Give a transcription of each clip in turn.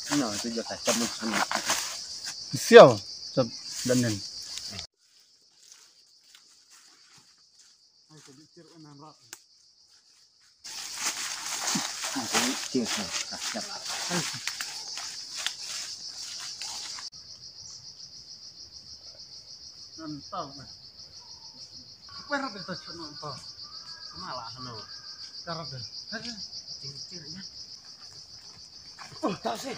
No, itu juga cabut sana. Sial, cap danen. Itu siap. Nantau. Perap itu cuma nantau. Malah no. Karap deh. Ciri-cirinya. Tak sih.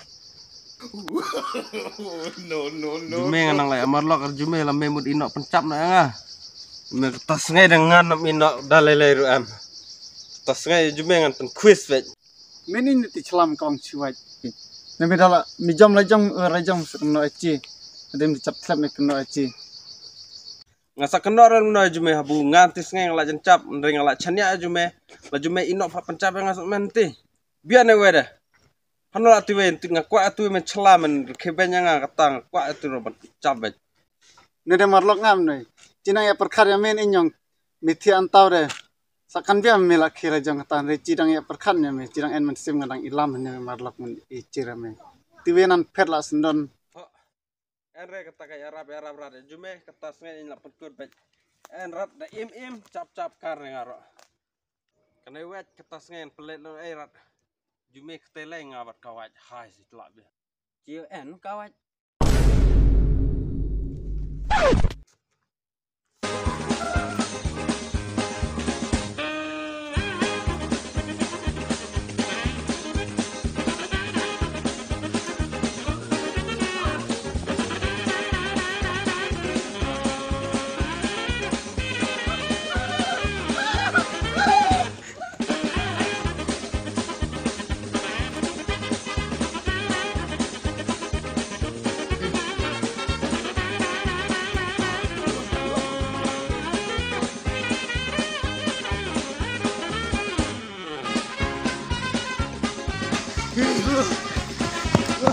No. Jume nganang lai amarlok jume la memut inok pencap na nga. Me tas ngai dengan inok dalai ru am. Tas ngai jume ngan pen quiz vet. Meni ni ti celam kong ciwat. Nami dala mijam rajam sekno aci. Adem dicap tlap ni keno aci. Ngasa keno ran no jume habu ngantis ngai ngala jencap ndring ngala chania jume. La jume inok fa pencap ngas menti. Biar ne weda. Hano ati wen tinga kwa atu men chelamen kebenya nga katang kwa atu ro pencap vet. Nede marlok ngam noi. Cina ya perkar ya men inyong mithi antau re. Sakan biar melak kira jang katan re cidang ya perkan ya me cidang en men sim ngadang ilam ne marlok men icira me. Tiwenan perla sendon. Enre kata kaya rap rada jume kata ngai la petkut vet. En rat da im cap kar ngaro. Kana wet kata ngai pelet lo rat. Jume ketele ngabat kawat hai si telak be. Chiều en kawat.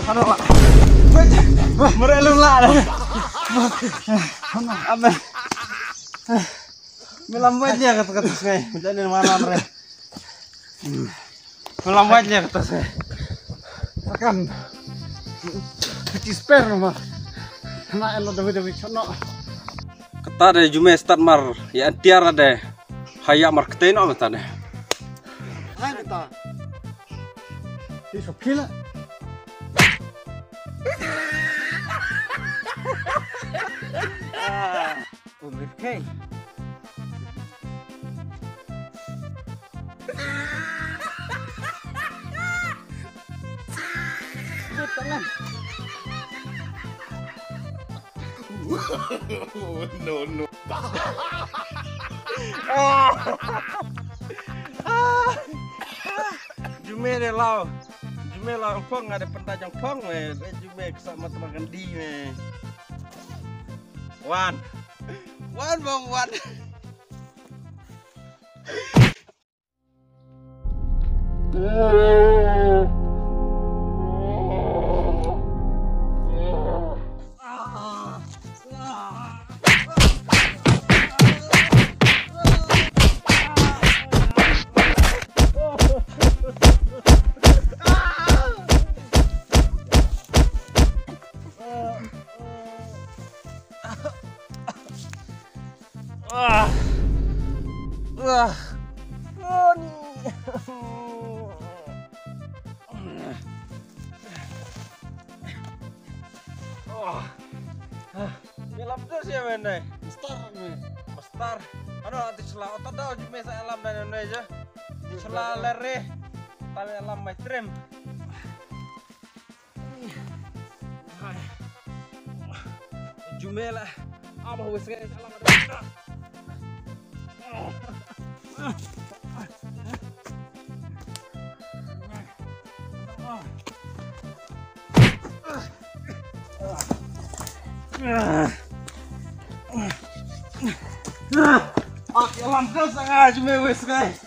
Hano lah. Merelung lah. Amen. Melambat dia kata saya. Jadi malam re. Melambat dia kata saya. Akan kecil spare mah. Kena elo dewe cono. Kata de jume start mar ya tiara de. Hayak mar keteno kata de. Hai kita. Di sopila. Okay. Tangan. No. Jume de lau. Jume lau pong ada pentajang pong me. Jume kesama teman di me. One bang one. Milam terus ya men. Mestar. Ano ati sela otot daw jume sa alam dan Indonesia. Sela lere. Tapi alam mai trim. Jume lah. Apa wis alam ada. Alam terus sangat jume wis guys.